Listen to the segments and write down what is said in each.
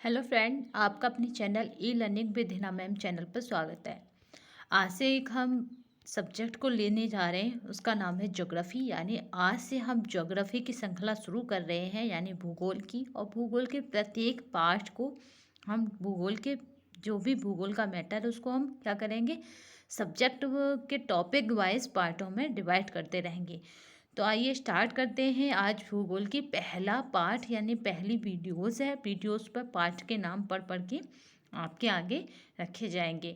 Hello friend, आपका अपने channel e learning with Hina ma'am channel पर स्वागत है। आज से एक हम सब्जेक्ट को लेने जा रहे हैं, उसका नाम है ज्योग्राफी। यानी आज से हम ज्योग्राफी की श्रृंखला शुरू कर रहे हैं, यानी भूगोल की। और भूगोल के प्रत्येक पार्ट को हम भूगोल के जो भी भूगोल का मैटर है उसको हम क्या करेंगे, सब्जेक्ट के टॉपिक वाइज पार्टों में डिवाइड करते रहेंगे। तो आइए स्टार्ट करते हैं। आज भूगोल की पहला पार्ट यानी पहली वीडियोस है। वीडियोस पर पार्ट के नाम पढ़ पढ़ के आपके आगे रखे जाएंगे।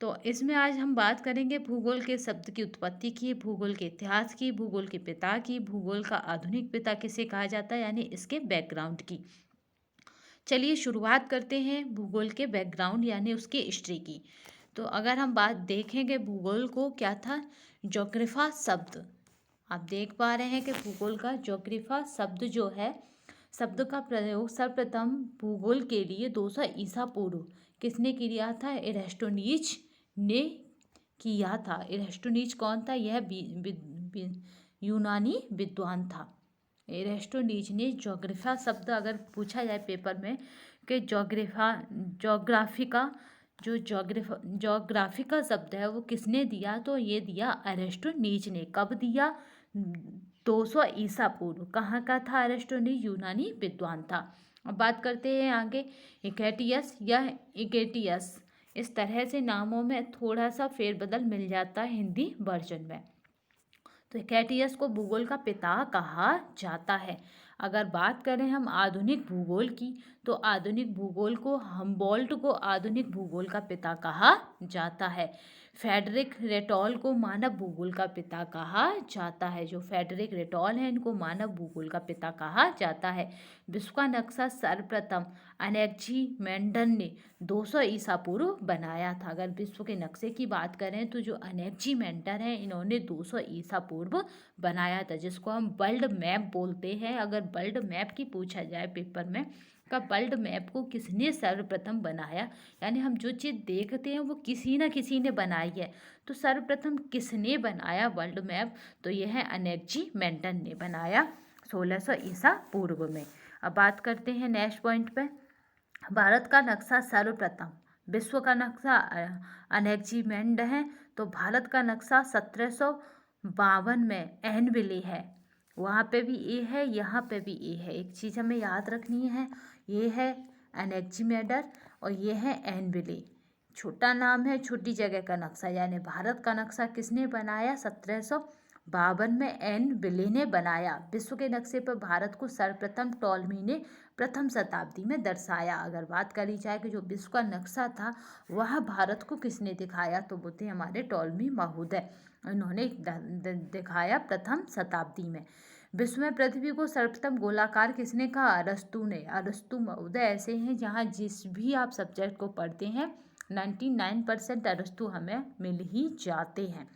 तो इसमें आज हम बात करेंगे भूगोल के शब्द की उत्पत्ति की, भूगोल के इतिहास की, भूगोल के पिता की, भूगोल का आधुनिक पिता किसे कहा जाता है यानी इसके बैकग्राउंड की। चलिए शुरुआत करते हैं भूगोल के बैकग्राउंड यानी उसकी हिस्ट्री की। तो अगर हम बात देखेंगे भूगोल को क्या था, ज्योग्राफा शब्द आप देख पा रहे हैं कि भूगोल का ज्योग्राफा शब्द जो है, शब्द का प्रयोग सर्वप्रथम भूगोल के लिए 200 ईसा पूर्व किसने किया था? एरिस्टोनीज ने किया था। एरिस्टोनीज कौन था? यह यूनानी विद्वान था। एरिस्टोनीज ने ज्योग्राफा शब्द अगर पूछा जाए पेपर में कि ज्योग्राफी का जो ज्योग्राफी का शब्द है वो किसने दिया, तो ये दिया अरिस्टोनीज ने। कब दिया? 200 ईसा पूर्व। कहाँ का था अरिस्टोनीज? यूनानी विद्वान था। अब बात करते हैं आगे। इकेटियस या इकेटियस, इस तरह से नामों में थोड़ा सा फेरबदल मिल जाता है हिंदी वर्जन में। तो इकेटियस को भूगोल का पिता कहा जाता है। अगर बात करें हम आधुनिक भूगोल की, तो आधुनिक भूगोल को हम्बोल्ट को आधुनिक भूगोल का पिता कहा जाता है। फ्रेडरिक रेटॉल को मानव भूगोल का पिता कहा जाता है। जो फ्रेडरिक रेटॉल है इनको मानव भूगोल का पिता कहा जाता है। विश्व का नक्शा सर्वप्रथम अनेक्जीमेंडन ने 200 ईसा पूर्व बनाया था। अगर विश्व के नक्शे की बात करें तो जो अनेक्जीमेंडन है इन्होंने 200 ईसा पूर्व बनाया था, जिसको हम वर्ल्ड मैप बोलते हैं। अगर वर्ल्ड मैप की पूछा जाए पेपर में का वर्ल्ड मैप को किसने सर्वप्रथम बनाया, यानी हम जो चीज़ देखते हैं वो किसी न किसी ने बनाई है, तो सर्वप्रथम किसने बनाया वर्ल्ड मैप, तो यह है अनेक्जीमेंडन ने बनाया 1600 ईसा पूर्व में। अब बात करते हैं नेक्स्ट पॉइंट पे। भारत का नक्शा सर्वप्रथम, विश्व का नक्शा अनेक्जीमेंड है, तो भारत का नक्शा 1752 में एनविले है। वहाँ पे भी ए है, यहाँ पे भी ए है। एक चीज़ हमें याद रखनी है, ये है एनेक्जीमेंडर और ये है एनविले। छोटा नाम है, छोटी जगह का नक्शा। यानी भारत का नक्शा किसने बनाया? 1752 में एन विले ने बनाया। विश्व के नक्शे पर भारत को सर्वप्रथम टॉलमी ने प्रथम शताब्दी में दर्शाया। अगर बात करी जाए कि जो विश्व का नक्शा था वह भारत को किसने दिखाया, तो वो थे हमारे टॉलमी महोदय। इन्होंने दिखाया प्रथम शताब्दी में। विश्व में पृथ्वी को सर्वप्रथम गोलाकार किसने कहा? अरस्तु ने। अरस्तु महोदय ऐसे हैं जहाँ जिस भी आप सब्जेक्ट को पढ़ते हैं 99% अरस्तु हमें मिल ही जाते हैं।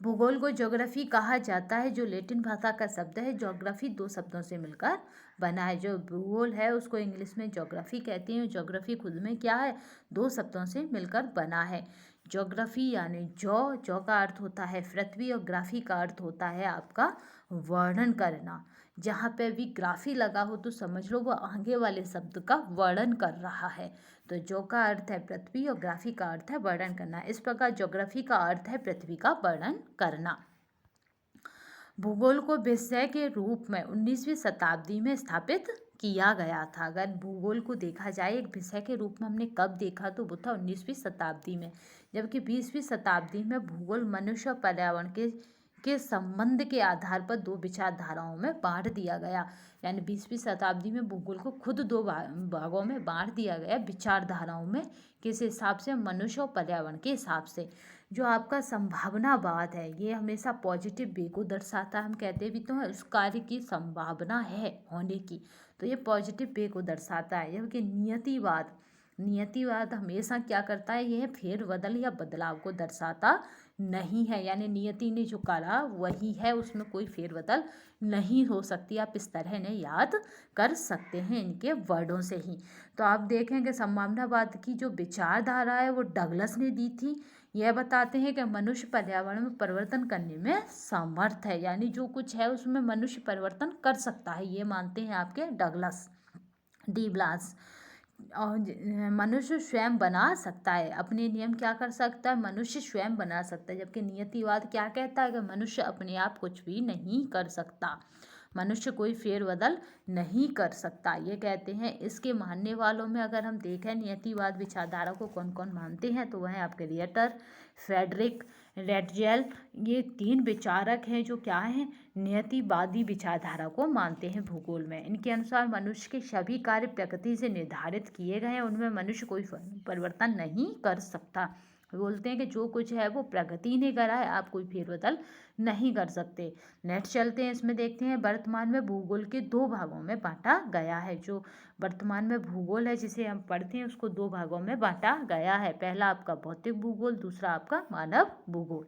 भूगोल को ज्योग्राफी कहा जाता है, जो लैटिन भाषा का शब्द है। ज्योग्राफी 2 शब्दों से मिलकर बना है। जो भूगोल है उसको इंग्लिश में ज्योग्राफी कहते हैं। ज्योग्राफी खुद में क्या है? 2 शब्दों से मिलकर बना है। ज्योग्राफी यानी जौ का अर्थ होता है पृथ्वी और ग्राफी का अर्थ होता है आपका वर्णन करना। जहाँ पे भी ग्राफी लगा हो तो समझ लो वो आगे वाले शब्द का वर्णन कर रहा है। तो जो का अर्थ है पृथ्वी और ग्राफी का अर्थ है वर्णन करना। इस प्रकार ज्योग्राफी का अर्थ है पृथ्वी का वर्णन करना। भूगोल को विषय के रूप में 19वीं शताब्दी में स्थापित किया गया था। अगर भूगोल को देखा जाए एक विषय के रूप में हमने कब देखा, तो वो था 19वीं शताब्दी में। जबकि 20वीं शताब्दी में भूगोल मनुष्य और पर्यावरण के संबंध के आधार पर 2 विचारधाराओं में बांट दिया गया। यानी 20वीं शताब्दी में भूगोल को खुद 2 भागों में बांट दिया गया विचारधाराओं में। किस हिसाब से? मनुष्य और पर्यावरण के हिसाब से। जो आपका संभावनावाद है ये हमेशा पॉजिटिव वे को दर्शाता है। हम कहते भी तो हैं उस कार्य की संभावना है होने की, तो ये पॉजिटिव वे को दर्शाता है। जबकि नियतिवाद हमेशा क्या करता है? यह फेरबदल या बदलाव को दर्शाता नहीं है। यानी नियति ने जो करा वही है, उसमें कोई फेरबदल नहीं हो सकती। आप इस तरह ने याद कर सकते हैं इनके वर्डों से ही। तो आप देखेंगे संभावनावाद की जो विचारधारा है वो डगलस ने दी थी। यह बताते हैं कि मनुष्य पर्यावरण में परिवर्तन करने में समर्थ है। यानी जो कुछ है उसमें मनुष्य परिवर्तन कर सकता है, ये मानते हैं आपके डगलस डी ब्लास। मनुष्य स्वयं बना सकता है, अपने नियम क्या कर सकता है, मनुष्य स्वयं बना सकता है। जबकि नियतिवाद क्या कहता है कि मनुष्य अपने आप कुछ भी नहीं कर सकता, मनुष्य कोई फेरबदल नहीं कर सकता, ये कहते हैं। इसके मानने वालों में अगर हम देखें नियतिवाद विचारधारा को कौन कौन मानते हैं, तो वह है आपके रियटर, फ्रेडरिक रेटजेल, ये 3 विचारक हैं जो क्या हैं, नियतिवादी विचारधारा को मानते हैं भूगोल में। इनके अनुसार मनुष्य के सभी कार्य प्रकृति से निर्धारित किए गए हैं, उनमें मनुष्य कोई परिवर्तन नहीं कर सकता। बोलते हैं कि जो कुछ है वो प्रकृति ने करा है, आप कोई फेरबदल नहीं कर सकते। नेक्स्ट चलते हैं, इसमें देखते हैं वर्तमान में भूगोल के 2 भागों में बांटा गया है। जो वर्तमान में भूगोल है जिसे हम पढ़ते हैं उसको 2 भागों में बांटा गया है। पहला आपका भौतिक भूगोल, दूसरा आपका मानव भूगोल।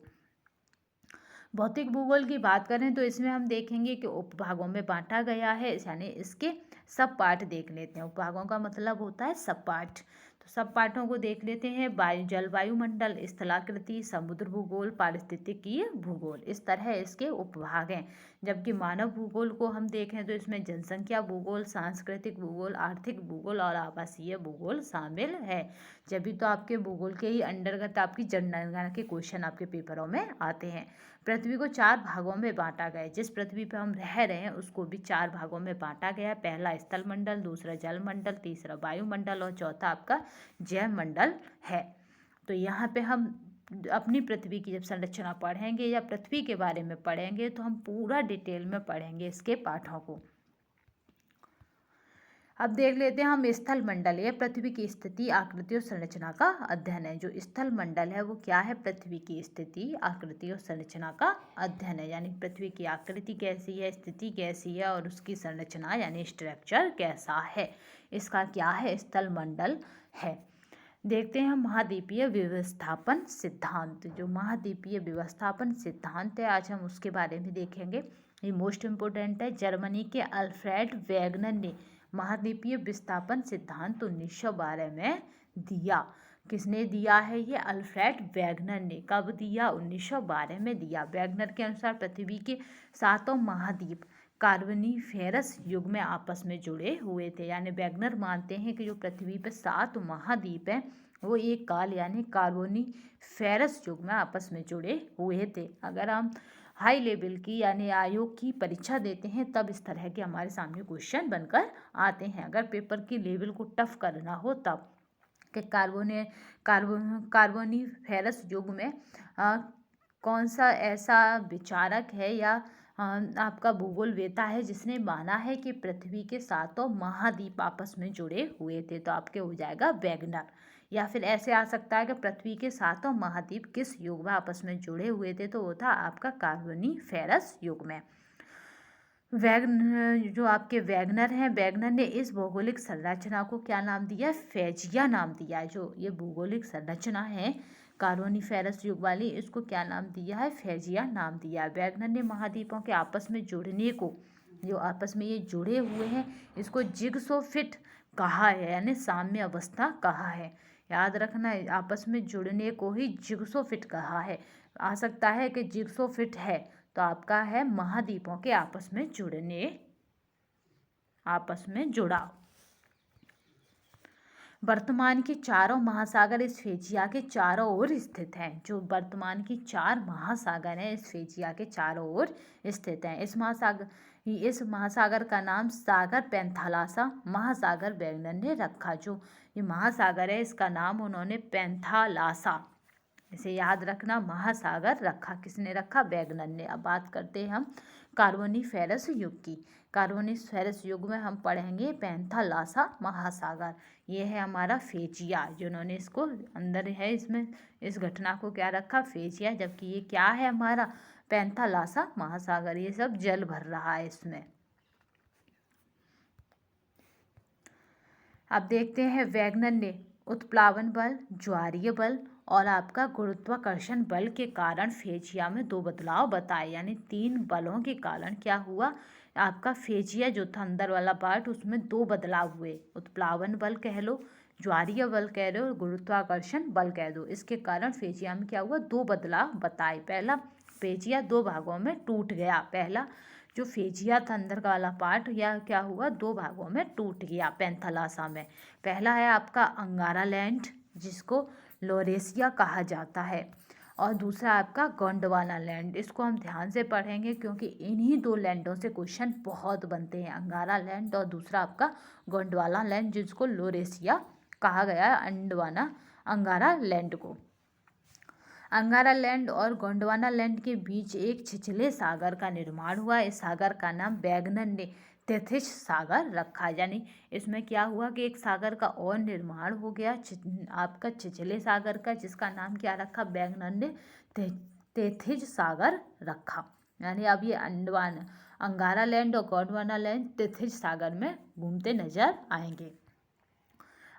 भौतिक भूगोल की बात करें तो इसमें हम देखेंगे कि उपभागों में बांटा गया है, यानी इसके सब पार्ट देख लेते हैं। उपभागों का मतलब होता है सब पार्ट। तो सब पार्टों को देख लेते हैं। जलवायु मंडल, स्थलाकृति, समुद्र भूगोल, पारिस्थितिकीय भूगोल, इस तरह इसके उपभाग हैं। जबकि मानव भूगोल को हम देखें तो इसमें जनसंख्या भूगोल, सांस्कृतिक भूगोल, आर्थिक भूगोल और आवासीय भूगोल शामिल है। जब तो आपके भूगोल के ही अंतर्गत आपकी जनगणना के क्वेश्चन आपके पेपरों में आते हैं। पृथ्वी को 4 भागों में बांटा गया है। जिस पृथ्वी पर हम रह रहे हैं उसको भी 4 भागों में बांटा गया है। पहला स्थल मंडल, दूसरा जल मंडल, तीसरा वायुमंडल और चौथा आपका जैव मंडल है। तो यहाँ पे हम अपनी पृथ्वी की जब संरचना पढ़ेंगे या पृथ्वी के बारे में पढ़ेंगे तो हम पूरा डिटेल में पढ़ेंगे इसके पाठों को। अब देख लेते हैं हम स्थल मंडल, यह पृथ्वी की स्थिति, आकृति और संरचना का अध्ययन है। जो स्थल मंडल है वो क्या है, पृथ्वी की स्थिति, आकृति और संरचना का अध्ययन है। यानी पृथ्वी की आकृति कैसी है, स्थिति कैसी है और उसकी संरचना यानी स्ट्रक्चर कैसा है, इसका क्या है, स्थल मंडल है। देखते हैं हम महाद्वीपीय व्यवस्थापन सिद्धांत। जो महाद्वीपीय व्यवस्थापन सिद्धांत है आज हम उसके बारे में देखेंगे। ये मोस्ट इम्पोर्टेंट है। जर्मनी के अल्फ्रेड वेगनर ने महाद्वीपीय विस्थापन सिद्धांत 1912 में दिया। किसने दिया है, ये अल्फ्रेड वेगनर ने। कब दिया, 1912 में दिया। वेगनर के अनुसार पृथ्वी के 7 महाद्वीप कार्बोनिफेरस युग में आपस में जुड़े हुए थे। यानी वेगनर मानते हैं कि जो पृथ्वी पर 7 महाद्वीप हैं वो एक काल यानी कार्बोनिफेरस युग में आपस में जुड़े हुए थे। अगर हम हाई लेवल की यानी आयोग की परीक्षा देते हैं तब इस तरह के हमारे सामने क्वेश्चन बनकर आते हैं। अगर पेपर की लेवल को टफ करना हो तब कि कार्बोनिफेरस युग में कौन सा ऐसा विचारक है या आपका भूगोलवेता है जिसने माना है कि पृथ्वी के 7 महाद्वीप आपस में जुड़े हुए थे, तो आपके हो जाएगा वेगनर। या फिर ऐसे आ सकता है कि पृथ्वी के 7 महाद्वीप किस युग में आपस में जुड़े हुए थे, तो वो था आपका कार्बोनिफेरस युग में। जो आपके वेगनर हैं, वेगनर ने इस भौगोलिक संरचना को क्या नाम दिया, फेजिया नाम दिया है। जो ये भौगोलिक संरचना है कार्बोनिफेरस युग वाली, इसको क्या नाम दिया है, फेजिया नाम दिया है। वेगनर ने महाद्वीपों के आपस में जुड़ने को, जो आपस में ये जुड़े हुए हैं, इसको जिग्सोफिट कहा है, यानी साम्य अवस्था कहा है। याद रखना, आपस में जुड़ने को ही जिग्सोफिट कहा है। आ सकता है कि जिग्सोफिट है तो आपका है महाद्वीपों के आपस में जुड़ने, आपस में जुड़ाव। वर्तमान के चारों महासागर इस फेजिया के चारों ओर स्थित हैं। जो वर्तमान की 4 महासागर हैं इस फेजिया के चारों ओर स्थित हैं। इस महासागर का नाम सागर पेंथालासा महासागर वेगनर ने रखा। जो ये महासागर है इसका नाम उन्होंने पेंथालासा, इसे याद रखना, महासागर रखा। किसने रखा, वेगनर ने। अब बात करते हैं हम कार्बोनिफेरस युग की। कार्बोनिफेरस युग में हम पढ़ेंगे पेंथालासा महासागर। ये है हमारा फेजिया, जिन्होंने इसको अंदर है, इसमें इस घटना को क्या रखा, फेजिया। जबकि ये क्या है हमारा, पेंथालासा महासागर। ये सब जल भर रहा है इसमें। अब देखते हैं वेगनर ने उत्प्लावन बल, ज्वारीय बल और आपका गुरुत्वाकर्षण बल के कारण फेजिया में 2 बदलाव बताए। यानी 3 बलों के कारण क्या हुआ, आपका फेजिया जो था अंदर वाला पार्ट, उसमें 2 बदलाव हुए। उत्प्लावन बल कह लो, ज्वारीय बल कह लो, गुरुत्वाकर्षण बल कह दो। इसके कारण फेजिया में क्या हुआ, 2 बदलाव बताए। पहला, फेजिया 2 भागों में टूट गया। पहला जो फेजिया था अंदर का वाला पार्ट, या क्या हुआ, दो भागों में टूट गया पेंथालासा में। पहला है आपका अंगारा लैंड जिसको लोरेसिया कहा जाता है, और दूसरा आपका गोंडवाना लैंड। इसको हम ध्यान से पढ़ेंगे क्योंकि इन्हीं दो लैंडों से क्वेश्चन बहुत बनते हैं, अंगारा लैंड और दूसरा आपका गोंडवाना लैंड जिसको लोरेसिया कहा गया है अंडवाना अंगारा लैंड को। अंगारा लैंड और गोंडवाना लैंड के बीच एक छिछले सागर का निर्माण हुआ। इस सागर का नाम बैगनन ने तेथिस सागर रखा, यानी इसमें क्या हुआ कि एक सागर का और निर्माण हो गया आपका छिछले सागर का, जिसका नाम क्या रखा, बैगनन ने तेथिस सागर रखा। यानी अब ये अंगारा लैंड और गोंडवाना लैंड तेथिस सागर में घूमते नजर आएंगे।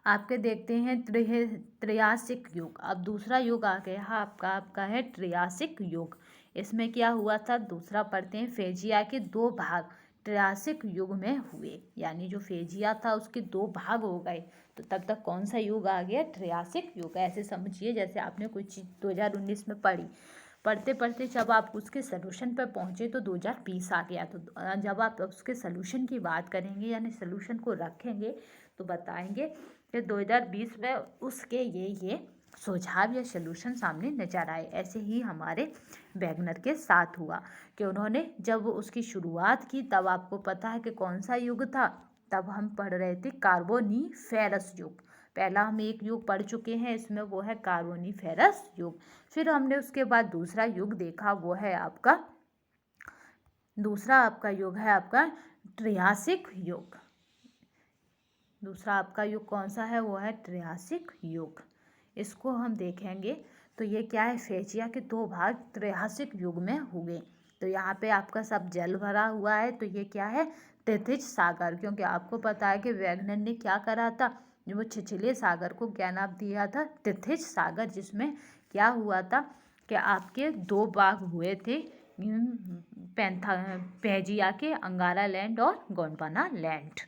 आपके देखते हैं त्रियासिक युग। अब दूसरा युग आ गया आपका है त्रियासिक युग। इसमें क्या हुआ था, दूसरा पढ़ते हैं, फेजिया के दो भाग त्रियासिक युग में हुए, यानी जो फेजिया था उसके दो भाग हो गए। तो तब तक कौन सा युग आ गया, त्रियासिक युग। ऐसे समझिए जैसे आपने कोई चीज़ 2019 में पढ़ी, पढ़ते पढ़ते जब आप उसके सोल्यूशन पर पहुँचे तो 2020 आ गया। तो जब आप उसके सोल्यूशन की बात करेंगे यानी सोल्यूशन को रखेंगे तो बताएंगे कि 2020 में उसके ये सुझाव या सोल्यूशन सामने नजर आए। ऐसे ही हमारे वैगनर के साथ हुआ कि उन्होंने जब उसकी शुरुआत की तब आपको पता है कि कौन सा युग था, तब हम पढ़ रहे थे कार्बोनीफेरस युग। पहला हम एक युग पढ़ चुके हैं, इसमें वो है कार्बोनीफेरस युग। फिर हमने उसके बाद दूसरा युग देखा, वो है आपका दूसरा आपका युग है आपका त्रियासिक युग। दूसरा आपका युग कौन सा है, वो है त्रियासिक युग। इसको हम देखेंगे तो ये क्या है, फेजिया के दो भाग त्रियासिक युग में हुए। तो यहाँ पे आपका सब जल भरा हुआ है, तो ये क्या है, तेथिस सागर। क्योंकि आपको पता है कि वैगनर ने क्या करा था, जो वो छिछले सागर को क्या नाम दिया था, तेथिस सागर, जिसमें क्या हुआ था कि आपके दो भाग हुए थे फेजिया के, अंगारा लैंड और गोंडवाना लैंड।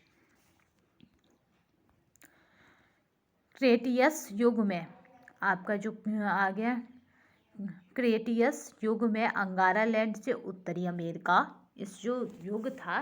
क्रेटियस युग में आपका जो आ गया, क्रेटियस युग में अंगारा लैंड से उत्तरी अमेरिका, इस जो युग था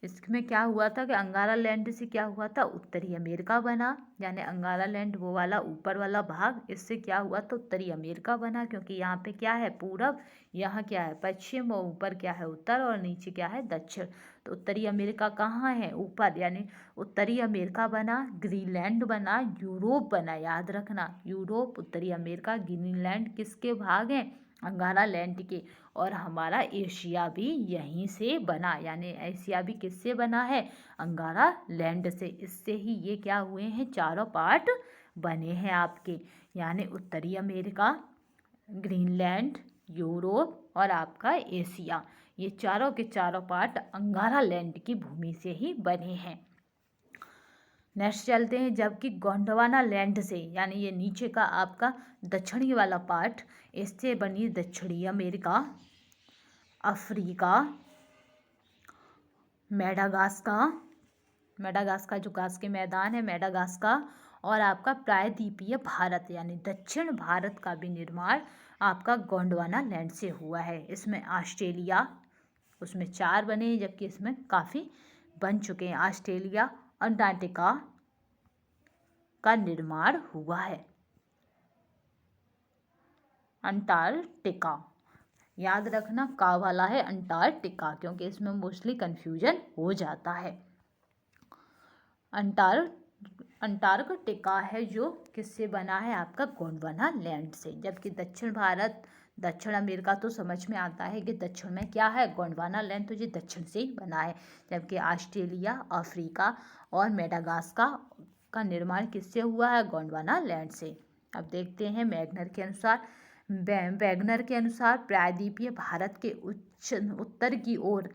इसमें क्या हुआ था कि अंगारा लैंड से क्या हुआ था, उत्तरी अमेरिका बना। यानी अंगारा लैंड वो वाला ऊपर वाला भाग, इससे क्या हुआ तो उत्तरी अमेरिका बना। क्योंकि यहाँ पे क्या है पूरब, यहाँ क्या है पश्चिम, और ऊपर क्या है उत्तर, और नीचे क्या है दक्षिण। तो उत्तरी अमेरिका कहाँ है, ऊपर, यानी उत्तरी अमेरिका बना, ग्रीनलैंड बना, यूरोप बना। याद रखना, यूरोप, उत्तरी अमेरिका, ग्रीनलैंड किसके भाग हैं, अंगारा लैंड के। और हमारा एशिया भी यहीं से बना, यानी एशिया भी किससे बना है, अंगारा लैंड से। इससे ही ये क्या हुए हैं, चारों पार्ट बने हैं आपके, यानी उत्तरी अमेरिका, ग्रीनलैंड, यूरोप और आपका एशिया, ये चारों के चारों पार्ट अंगारा लैंड की भूमि से ही बने हैं। नेक्स्ट चलते हैं, जबकि गोंडवाना लैंड से, यानी ये नीचे का आपका दक्षिणी वाला पार्ट, इससे बनी दक्षिणी अमेरिका, अफ्रीका, मेडागास्कर जो घास के मैदान है, मेडागास्कर, और आपका प्रायद्वीपीय भारत यानी दक्षिण भारत का भी निर्माण आपका गोंडवाना लैंड से हुआ है। इसमें ऑस्ट्रेलिया, उसमें 4 बने हैं जबकि इसमें काफ़ी बन चुके हैं। ऑस्ट्रेलिया, अंटार्कटिका का निर्माण हुआ है। अंटार्कटिका, याद रखना का वाला है अंटार्कटिका, क्योंकि इसमें मोस्टली कंफ्यूजन हो जाता है। अंटार्कटिका है जो किससे बना है, आपका गोंडवाना लैंड से। जबकि दक्षिण भारत, दक्षिण अमेरिका तो समझ में आता है कि दक्षिण में क्या है, गोंडवाना लैंड, तो ये दक्षिण से ही बना है। जबकि ऑस्ट्रेलिया, अफ्रीका और मेडागास्कर का निर्माण किससे हुआ है, गोंडवाना लैंड से। अब देखते हैं वैगनर के अनुसार प्रायद्वीपीय भारत के उत्तर की ओर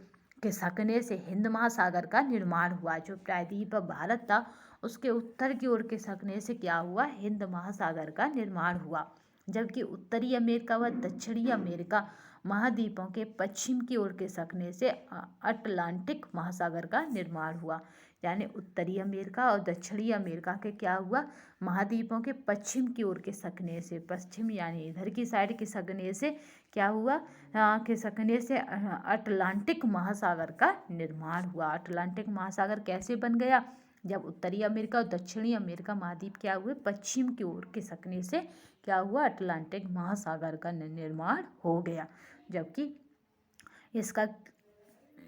खिसकने से हिंद महासागर का निर्माण हुआ। जो प्रायद्वीपीय भारत था उसके उत्तर की ओर खिसकने से क्या हुआ, हिंद महासागर का निर्माण हुआ। जबकि उत्तरी अमेरिका व दक्षिणी अमेरिका महाद्वीपों के पश्चिम की ओर खिसकने से अटलांटिक महासागर का निर्माण हुआ। यानी उत्तरी अमेरिका और दक्षिणी अमेरिका के क्या हुआ, महाद्वीपों के पश्चिम की ओर खिसकने से, पश्चिम यानी इधर की साइड खिसकने से क्या हुआ, खिसकने से अटलांटिक महासागर का निर्माण हुआ। अटलांटिक महासागर कैसे बन गया, जब उत्तरी अमेरिका और दक्षिणी अमेरिका महाद्वीप क्या हुए, पश्चिम की ओर खिसकने से क्या हुआ, अटलांटिक महासागर का निर्माण हो गया। जबकि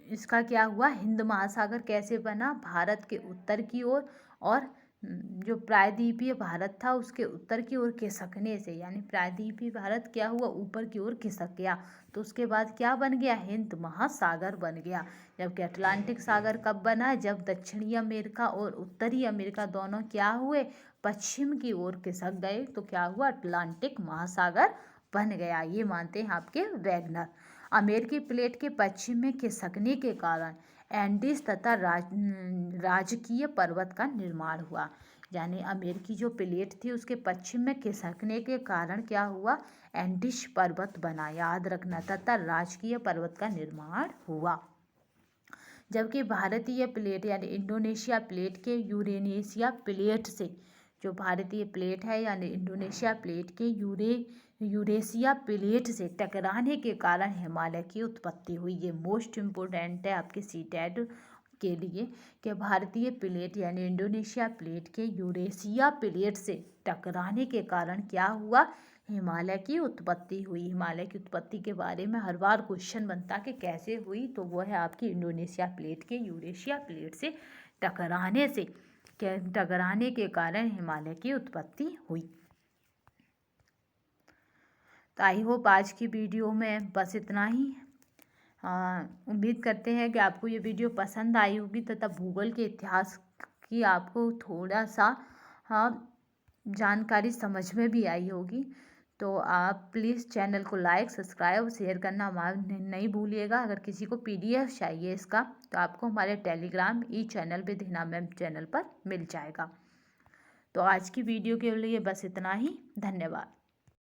इसका क्या हुआ, हिंद महासागर कैसे बना, भारत के उत्तर की ओर और जो प्रायद्वीपीय भारत था उसके उत्तर की ओर खिसकने से, यानी प्रायद्वीपीय भारत क्या हुआ, ऊपर की ओर खिसक गया, तो उसके बाद क्या बन गया, हिंद महासागर बन गया। जबकि अटलांटिक सागर कब बना, जब दक्षिणी अमेरिका और उत्तरी अमेरिका दोनों क्या हुए, पश्चिम की ओर खिसक गए, तो क्या हुआ, अटलांटिक महासागर बन गया। ये मानते हैं आपके वैगनर। अमेरिकी प्लेट के पश्चिम में खिसकने के कारण एंडीज तथा राजकीय पर्वत का निर्माण हुआ। यानी अमेरिकी जो प्लेट थी उसके पश्चिम में खिसकने के कारण क्या हुआ, एंडीज पर्वत बना, याद रखना, तथा राजकीय पर्वत का निर्माण हुआ। जबकि भारतीय प्लेट यानी इंडोनेशिया प्लेट के यूरेनेशिया प्लेट से, जो भारतीय प्लेट है यानी इंडोनेशिया प्लेट के यूरेशिया प्लेट से टकराने के कारण हिमालय की उत्पत्ति हुई। ये मोस्ट इम्पोर्टेंट है आपके सीटेट के लिए कि भारतीय प्लेट यानी इंडोनेशिया प्लेट के यूरेशिया प्लेट से टकराने के कारण क्या हुआ, हिमालय की उत्पत्ति हुई। हिमालय की उत्पत्ति के बारे में हर बार क्वेश्चन बनता कि कैसे हुई, तो वो है आपकी इंडोनेशिया प्लेट के यूरेशिया प्लेट से टकराने के कारण हिमालय की उत्पत्ति हुई। तो आई होप आज की वीडियो में बस इतना ही। उम्मीद करते हैं कि आपको ये वीडियो पसंद आई होगी तथा भूगोल के इतिहास की आपको थोड़ा सा जानकारी समझ में भी आई होगी। तो आप प्लीज़ चैनल को लाइक, सब्सक्राइब और शेयर करना नहीं भूलिएगा। अगर किसी को PDF चाहिए इसका तो आपको हमारे टेलीग्राम चैनल पे दीना मैम चैनल पर मिल जाएगा। तो आज की वीडियो के लिए बस इतना ही। धन्यवाद।